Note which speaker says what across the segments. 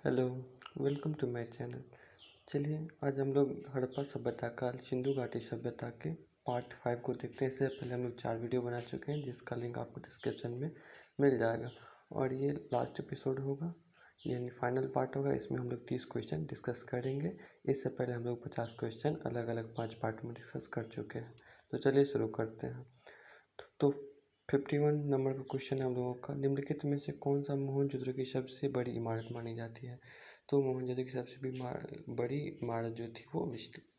Speaker 1: Hello, welcome to my channel. चलिए आज हम लोग हड़प्पा सभ्यता काल सिंधु घाटी सभ्यता के पार्ट 5 को देखते हैं। इससे पहले हम लोग 4 वीडियो बना चुके हैं जिसका लिंक आपको डिस्क्रिप्शन में मिल जाएगा और ये लास्ट एपिसोड होगा, यानी फाइनल पार्ट होगा। इसमें हम लोग 30 क्वेश्चन डिस्कस करेंगे। इससे पहले हम लोग 50 क्वेश्चन अलग अलग 5 पार्ट में डिस्कस कर चुके हैं। तो चलिए शुरू करते हैं। तो 51 नंबर का क्वेश्चन है हम लोगों का। निम्नलिखित में से कौन सा मोहनजोदड़ो की सबसे बड़ी इमारत मानी जाती है? तो मोहनजोदड़ो की सबसे बड़ी इमारत जो थी वो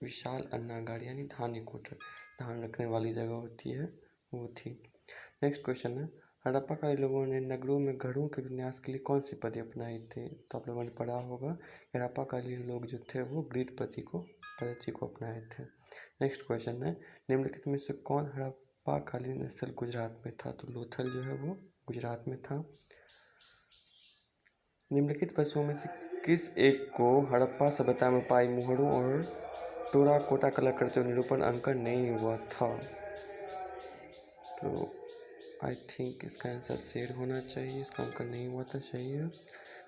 Speaker 1: विशाल अन्नागार यानी धान्य कोठर, धान रखने वाली जगह होती है, वो थी। नेक्स्ट क्वेश्चन है, हड़प्पा काली लोगों ने नगरों में घरों के विन्यास के लिए कौन सी पद्धति अपनाई थी? तो आप लोगों ने पढ़ा होगा हड़प्पा काली लोग जो थे वो ग्रिड पद्धति को अपनाए थे। नेक्स्ट क्वेश्चन है, निम्नलिखित में से कौन हड़प्पा कालीन स्थल गुजरात में था? तो लोथल जो है वो गुजरात में था। निम्नलिखित पशुओं में से किस एक को हड़प्पा सभ्यता में पाई मुहरों और टेराकोटा कला करते हुए निरूपण अंकन नहीं हुआ था? तो आई थिंक इसका आंसर शेर होना चाहिए, इसका अंकन नहीं हुआ था, सही है।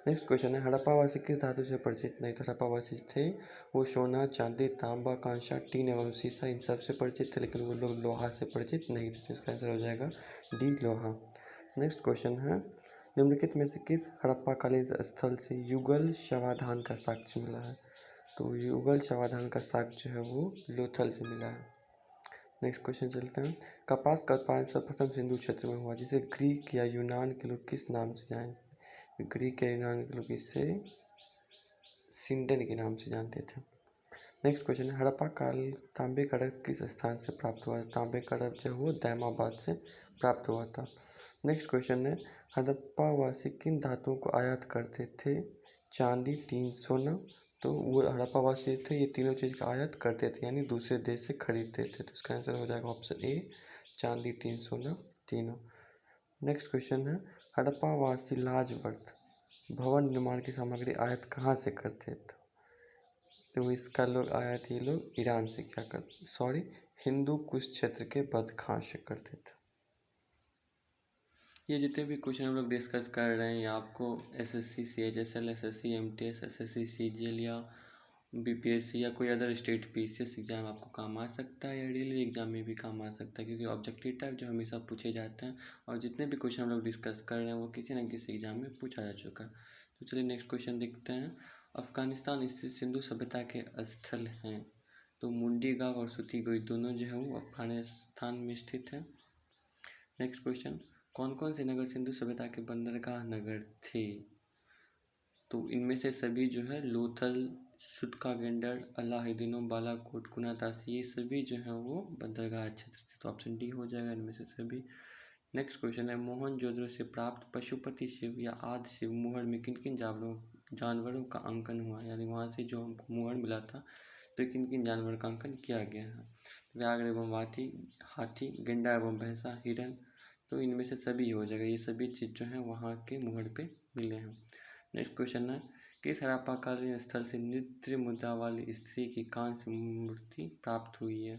Speaker 1: नेक्स्ट क्वेश्चन है, हड़प्पावासी किस धातु से परिचित नहीं थे? हड़प्पावासी थे वो सोना, चांदी, तांबा, कांसा, टीन एवं सीसा इन सब से परिचित थे, लेकिन वो लोग लोहा से परिचित नहीं थे। तो इसका आंसर हो जाएगा डी, लोहा। नेक्स्ट क्वेश्चन है, निम्नलिखित में से किस हड़प्पाकालीन स्थल से युगल शवाधान का साक्ष्य मिला है? तो युगल शवाधान का साक्ष्य जो है वो लोथल से मिला है। नेक्स्ट क्वेश्चन चलते हैं, कपास का उत्पादन सर्वप्रथम सिंधु क्षेत्र में हुआ, जिसे ग्रीक या यूनान के लोग किस नाम से जाने? ग्रीक या यूनान के लोग इसे सिंडन के नाम से जानते थे। नेक्स्ट क्वेश्चन है, हड़प्पा काल तांबे का रत्न किस स्थान से प्राप्त हुआ? तांबे का रत्न जो है वो दैमाबाद से प्राप्त हुआ था। नेक्स्ट क्वेश्चन है, हड़प्पावासी किन धातुओं को आयात करते थे? चांदी, टीन, सोना। तो वो हड़प्पावासी थे ये तीनों चीज़ का आयात करते थे, यानी दूसरे देश से खरीदते थे। तो इसका आंसर हो जाएगा ऑप्शन ए, चांदी, टीन, सोना तीनों। नेक्स्ट क्वेश्चन है, हड़प्पावासी लाजवर्त भवन निर्माण की सामग्री आयात कहाँ से करते थे? तो इसका लोग आयात ये लोग ईरान से क्या करते, सॉरी, हिंदू कुश क्षेत्र के बदखां से करते थे। ये जितने भी क्वेश्चन हम लोग डिस्कस कर रहे हैं, आपको SSC CHSL, SSC MTS, SSC CGL या बीपीएससी या कोई अदर स्टेट पीसीएस एग्जाम आपको काम आ सकता है, या रेलवे एग्जाम में भी काम आ सकता है, क्योंकि ऑब्जेक्टिव टाइप जो हमेशा पूछे जाते हैं और जितने भी क्वेश्चन हम लोग डिस्कस कर रहे हैं वो किसी न किसी एग्जाम में पूछा जा चुका है। तो चलिए नेक्स्ट क्वेश्चन देखते हैं, अफगानिस्तान स्थित सिंधु सभ्यता के स्थल हैं? तो मुंडी गाँव और सुतीगोई दोनों जो है वो अफगानिस्तान में स्थित है। नेक्स्ट क्वेश्चन, कौन कौन से नगर सिंधु सभ्यता के बंदरगाह नगर थे? तो इनमें से सभी जो है लोथल, सुतकागेंडर, अलाहिदिनो, बालाकोट, कुनातासी, ये सभी जो है वो बंदरगाह क्षेत्र थे। तो ऑप्शन डी हो जाएगा इनमें से सभी। नेक्स्ट क्वेश्चन है, मोहनजोदड़ो से प्राप्त पशुपति शिव या आदि शिव मुहर में किन किन जानवरों का अंकन हुआ? यानी वहाँ से जो हमको मुहर मिला था तो किन किन जानवर का अंकन किया गया है? व्याघ्र एवं हाथी, गेंडा एवं भैंसा, हिरन। तो इनमें से सभी हो जाएगा, ये सभी चीज़ जो है वहाँ के मुहर पे मिले हैं। नेक्स्ट क्वेश्चन है, किस हड़प्पाकालीन स्थल से नृत्य मुद्रा वाली स्त्री की कांस्य मूर्ति प्राप्त हुई है?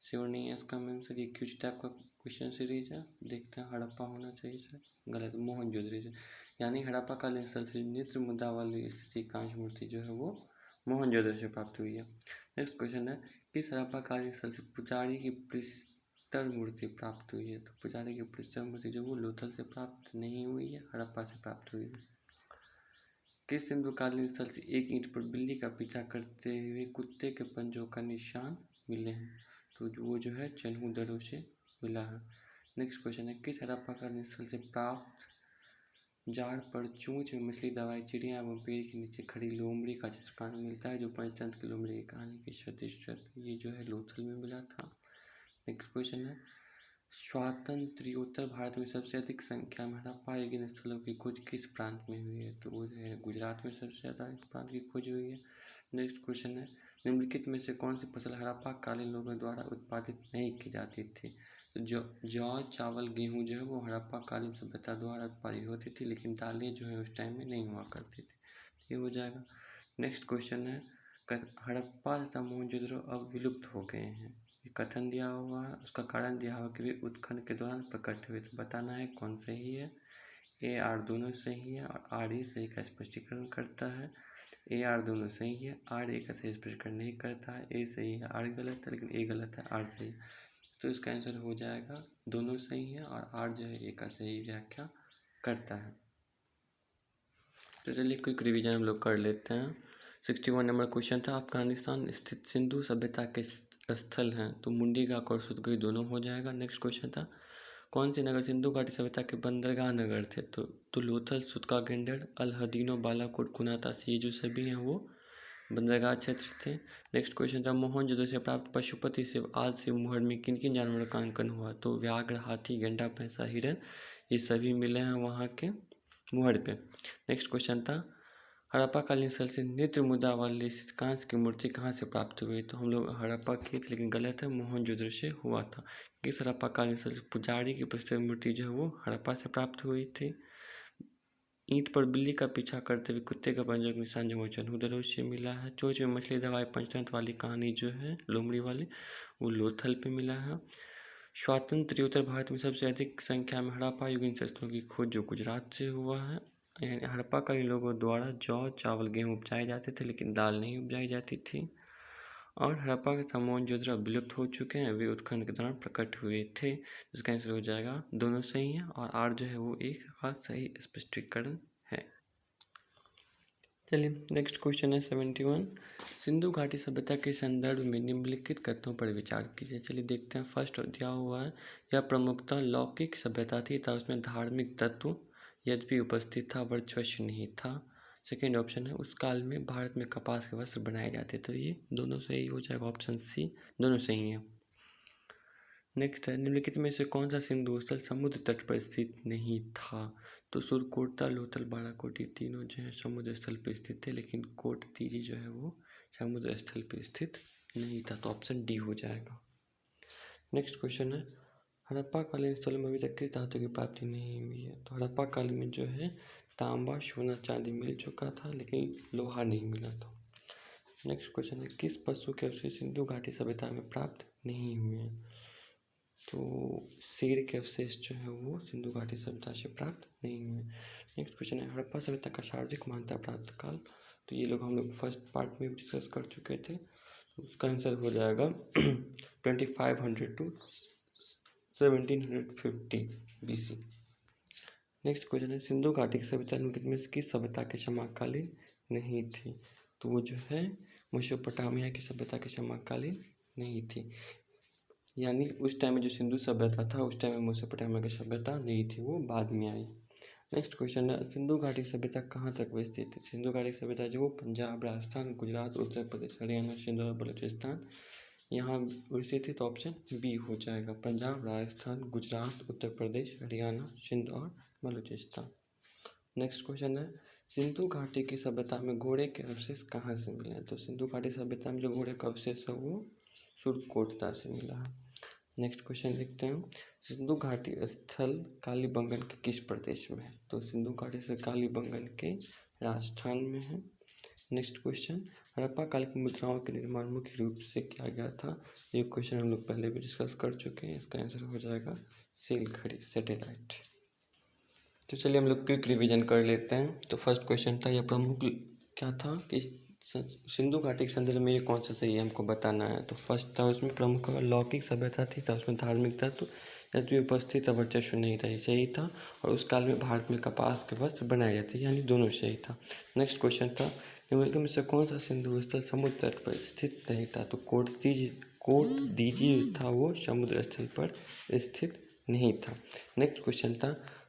Speaker 1: श्योर नहीं है इसका आंसर, ये क्विज टाइप का क्वेश्चन सीरीज है। देखते हैं, हड़प्पा होना चाहिए सर, गलत, मोहनजोदड़ो से, यानी हड़प्पाकालीन स्थल से नृत्य मुद्रा वाली स्त्री कांस्य मूर्ति जो है वो मोहनजोदड़ो से प्राप्त हुई है। नेक्स्ट क्वेश्चन है, किस हड़प्पाकालीन स्थल से पुजारी की प्रस्तर मूर्ति प्राप्त हुई है? तो पुजारी की प्रस्तर मूर्ति जो वो लोथल से प्राप्त नहीं हुई है, हड़प्पा से प्राप्त हुई है। किस सिंधुकालीन स्थल से एक ईंट पर बिल्ली का पीछा करते हुए कुत्ते के पंजों का निशान मिले हैं? तो वो जो है चन्हू से मिला है। नेक्स्ट क्वेश्चन है, किस हड़प्पाकालीन स्थल से प्राप्त जाड़ पर चोंच में मछली दवाई चिड़िया एवं पेड़ के नीचे खड़ी लोमड़ी का चित्रकार मिलता है, जो पंचतंत्र की लोमड़ी की कहानी के सदृश? ये जो है लोथल में मिला था। नेक्स्ट क्वेश्चन है, स्वातंत्र्योत्तर भारत में सबसे अधिक संख्या में हड़प्पा युगीन स्थलों की खोज किस प्रांत में हुई है? तो वो है गुजरात में सबसे ज़्यादा इस प्रांत की खोज हुई है। नेक्स्ट क्वेश्चन है, निम्नलिखित में से कौन सी फसल हड़प्पा कालीन लोगों द्वारा उत्पादित नहीं की जाती थी? तो जौ, चावल, गेहूँ जो है वो हड़प्पा कालीन सभ्यता द्वारा उत्पादित होती थी, लेकिन दालें जो है उस टाइम में नहीं हुआ करती थी। ये हो जाएगा। नेक्स्ट क्वेश्चन है, हड़प्पा तथा मोहनजोदड़ो अब विलुप्त हो गए हैं, ये कथन दिया हुआ है, उसका कारण दिया हुआ कि वे उत्खनन के दौरान प्रकट हुए। तो बताना है कौन सही है, ए आर दोनों सही है और आर ही सही का स्पष्टीकरण करता है। ए आर दोनों सही है, आर ए का सही स्पष्टीकरण नहीं करता है। ए सही है, आर गलत है, लेकिन ए गलत है, आर सही है। तो इसका आंसर हो जाएगा दोनों सही है और आर जो है ए का सही व्याख्या करता है। तो चलिए क्विक रिवीजन हम लोग कर लेते हैं। 61 नंबर क्वेश्चन था, अफगानिस्तान स्थित सिंधु सभ्यता के स्थल हैं, तो मुंडीगाक और सुतगई दोनों हो जाएगा। नेक्स्ट क्वेश्चन था, कौन से नगर सिंधु घाटी सभ्यता के बंदरगाह नगर थे? तो लोथल, सुतका गेंडर, अल-हदीनो, बालाकोट, कुनातास, ये जो सभी हैं वो बंदरगाह क्षेत्र थे। नेक्स्ट क्वेश्चन था, मोहनजोदड़ो से प्राप्त पशुपति से आज से मुहर में किन किन जानवरों का अंकन हुआ? तो व्याघ्र, हाथी, गैंडा, भैंसा, हिरन, ये सभी मिले हैं वहाँ के मुहर पे। नेक्स्ट क्वेश्चन था, हड़प्पा कालीन स्थल से नृत्य मुद्रा वाली स्थित कांस्य की मूर्ति कहाँ से प्राप्त हुई? तो हम लोग हड़प्पा की थी, लेकिन गलत है, मोहनजोदड़ो से हुआ था। किस हड़प्पा कालीन स्थल से पुजारी की पुस्तक मूर्ति जो है वो हड़प्पा से प्राप्त हुई थी। ईंट पर बिल्ली का पीछा करते हुए कुत्ते का पंजों का निशान जो मोहनजोदड़ो से मिला है। चोंच में मछली दबाई पंचतंत्र वाली कहानी जो है लोमड़ी वाली, वो लोथल पे मिला है। स्वातंत्र उत्तर भारत में सबसे अधिक संख्या में हड़प्पा युगीन शस्त्रों की खोज जो गुजरात से हुआ है। यानी हड़प्पा कालीन लोगों द्वारा जौ, चावल, गेहूँ उपजाए जाते थे, लेकिन दाल नहीं उपजाई जाती थी। और हड़प्पा के मोहनजोदड़ो विलुप्त हो चुके हैं, वे उत्खनन के दौरान प्रकट हुए थे। जिसका आंसर हो जाएगा दोनों सही हैं और आर जो है वो एक का सही स्पष्टीकरण है। चलिए नेक्स्ट क्वेश्चन है 71, सिंधु घाटी सभ्यता के संदर्भ में निम्नलिखित कथनों पर विचार कीजिए। चलिए देखते हैं। फर्स्ट दिया हुआ है, यह प्रमुखतः लौकिक सभ्यता थी तथा उसमें धार्मिक तत्व यद्यपि उपस्थित था, वर्चस्व नहीं था। सेकेंड ऑप्शन है, उस काल में भारत में कपास के वस्त्र बनाए जाते थे। तो ये दोनों सही हो जाएगा, ऑप्शन सी दोनों सही है। नेक्स्ट है, निम्नलिखित में से कौन सा सिंधु स्थल समुद्र तट पर स्थित नहीं था? तो सुरकोटता, लोथल, बालाकोट, ये तीनों जो है समुद्र स्थल पर स्थित थे, लेकिन कोट तीजी जो है वो समुद्र स्थल पर स्थित नहीं था। तो ऑप्शन डी हो जाएगा। नेक्स्ट क्वेश्चन है, हड़प्पा कालीन स्थलों में अभी तक किस धातु की प्राप्ति नहीं हुई है? तो हड़प्पा काल में जो है तांबा, सोना, चांदी मिल चुका था, लेकिन लोहा नहीं मिला था। नेक्स्ट क्वेश्चन है, किस पशु के अवशेष सिंधु घाटी सभ्यता में प्राप्त नहीं हुए हैं? तो शेर के अवशेष जो है वो सिंधु घाटी सभ्यता से प्राप्त नहीं हुए। नेक्स्ट क्वेश्चन है, हड़प्पा सभ्यता का सर्वाधिक मान्यता प्राप्त काल? तो ये लोग हम लोग फर्स्ट पार्ट में डिस्कस कर चुके थे। उसका आंसर हो जाएगा 2500 to 1750 BC। नेक्स्ट क्वेश्चन है, सिंधु घाटी की सभ्यता निम्नलिखित में से किस सभ्यता के समकालीन नहीं थी? तो वो जो है मेसोपोटामिया की सभ्यता के समकालीन नहीं थी। यानी उस टाइम में जो सिंधु सभ्यता था उस टाइम में मेसोपोटामिया की सभ्यता नहीं थी, वो बाद में आई। नेक्स्ट क्वेश्चन है, सिंधु घाटी सभ्यता कहाँ तक विस्तृत थी? सिंधु घाटी सभ्यता जो पंजाब, राजस्थान, गुजरात, उत्तर प्रदेश, हरियाणा, सिंध और बलूचिस्तान यहाँ विस्तृत थी। तो ऑप्शन बी हो जाएगा, पंजाब, राजस्थान, गुजरात, उत्तर प्रदेश, हरियाणा, सिंध और बलूचिस्तान। नेक्स्ट क्वेश्चन है, सिंधु घाटी की सभ्यता में घोड़े के अवशेष कहाँ से मिले हैं? तो सिंधु घाटी सभ्यता में जो घोड़े का अवशेष है वो सुरकोटता से मिला है। नेक्स्ट क्वेश्चन देखते हैं, सिंधु घाटी स्थल कालीबंगन के किस प्रदेश में है? तो सिंधु घाटी से कालीबंगन के राजस्थान में है। नेक्स्ट क्वेश्चन, हड़प्पा काल की मुद्राओं के निर्माण मुख्य रूप से किया गया था? ये क्वेश्चन हम लोग पहले भी डिस्कस कर चुके हैं। इसका आंसर हो जाएगा सेल घड़ी, सैटेलाइट। तो चलिए हम लोग क्विक रिवीजन कर लेते हैं। तो फर्स्ट क्वेश्चन था, यह प्रमुख क्या था कि सिंधु घाटी के संदर्भ में ये कौन सा सही है हमको बताना है। तो फर्स्ट था उसमें प्रमुख लौकिक सभ्यता थी, था उसमें धार्मिक तत्व यद्यपि उपस्थित था, वर्चस्व नहीं था, ये सही था। और उस काल में भारत में कपास के वस्त्र बनाए जाते, यानी दोनों सही था। नेक्स्ट क्वेश्चन था, निम्नलिखित में से कौन सा सिंधु स्थल समुद्र तट पर स्थित नहीं था? तो कोट दीजी था वो समुद्र स्थल पर स्थित नहीं था। नेक्स्ट क्वेश्चन था,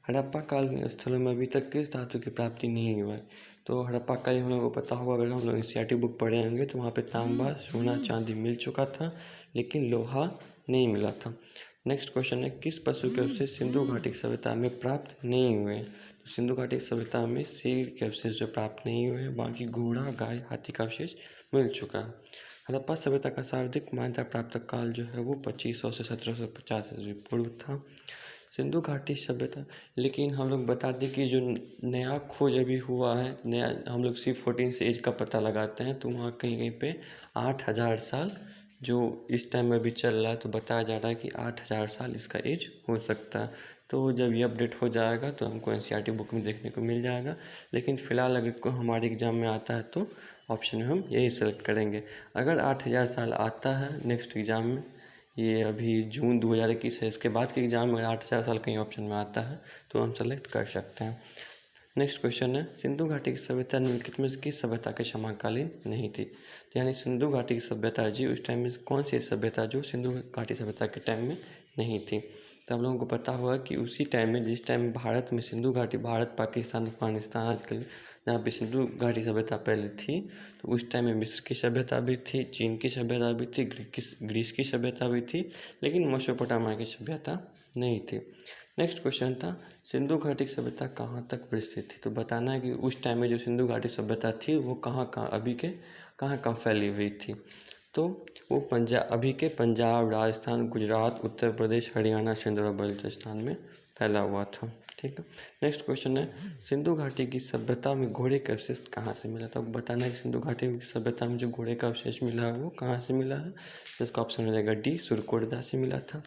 Speaker 1: हड़प्पा कालीन स्थलों में अभी तक किस धातु की प्राप्ति नहीं हुआ है? तो हड़प्पा काल हम लोग को पता होगा, अगर हम लोग एनसीईआरटी बुक पढ़े होंगे तो वहाँ पे तांबा, सोना, चांदी मिल चुका था, लेकिन लोहा नहीं मिला था। नेक्स्ट क्वेश्चन है, किस पशु के अवशेष सिंधु घाटी की सभ्यता में प्राप्त नहीं हुए? तो सिंधु घाटी की सभ्यता में शेर के अवशेष जो प्राप्त नहीं हुए, बाकी घोड़ा, गाय, हाथी का अवशेष मिल चुका है। हड़प्पा सभ्यता का सर्वाधिक मान्यता प्राप्त काल जो है वो 2500 से 1750 ईस्वी पूर्व था। सिंधु घाटी सभ्यता, लेकिन हम लोग बता दें कि जो नया खोज अभी हुआ है, नया हम लोग C14 से एज का पता लगाते हैं, तो वहाँ कहीं कहीं पे 8000 साल जो इस टाइम में भी चल रहा है, तो बताया जा रहा है कि 8,000 साल इसका एज हो सकता है। तो जब ये अपडेट हो जाएगा तो हमको एनसीईआरटी बुक में देखने को मिल जाएगा। लेकिन फ़िलहाल अगर को हमारे एग्ज़ाम में आता है तो ऑप्शन में हम यही सेलेक्ट करेंगे। अगर 8,000 साल आता है नेक्स्ट एग्ज़ाम में, ये अभी जून 2021 है, इसके बाद के एग्ज़ाम में अगर 8,000 साल कहीं ऑप्शन में आता है तो हम सेलेक्ट कर सकते हैं। नेक्स्ट क्वेश्चन है, सिंधु घाटी की सभ्यता निम्नलिखित में किस सभ्यता के समकालीन नहीं थी। तो यानी सिंधु घाटी की सभ्यता जी उस टाइम में कौन सी सभ्यता जो सिंधु घाटी सभ्यता के टाइम में नहीं थी। तो आप लोगों को पता होगा कि उसी टाइम में जिस टाइम भारत में सिंधु घाटी, भारत पाकिस्तान अफगानिस्तान आजकल जहाँ पे सिंधु घाटी सभ्यता पहले थी, तो उस टाइम में मिस्र की सभ्यता भी थी, चीन की सभ्यता भी थी, ग्रीस की सभ्यता भी थी, लेकिन मेसोपोटामिया की सभ्यता नहीं थी। नेक्स्ट क्वेश्चन था, सिंधु घाटी की सभ्यता कहाँ तक विस्तृत थी। तो बताना है कि उस टाइम में जो सिंधु घाटी सभ्यता थी वो कहाँ कहाँ अभी के कहाँ फैली हुई थी। तो वो अभी के पंजाब, राजस्थान, गुजरात, उत्तर प्रदेश, हरियाणा, सिंध और बलूचिस्तान में फैला हुआ था। ठीक है। नेक्स्ट क्वेश्चन है, सिंधु घाटी की सभ्यता में घोड़े का अवशेष कहाँ से मिला था। तो बताना है कि सिंधु घाटी की सभ्यता में जो घोड़े का अवशेष मिला है वो कहाँ से मिला है। तो इसका ऑप्शन हो जाएगा डी, सुरकोटदा से मिला था।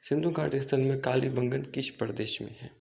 Speaker 1: सिंधु घाटी स्थल में कालीबंगन किस प्रदेश में है।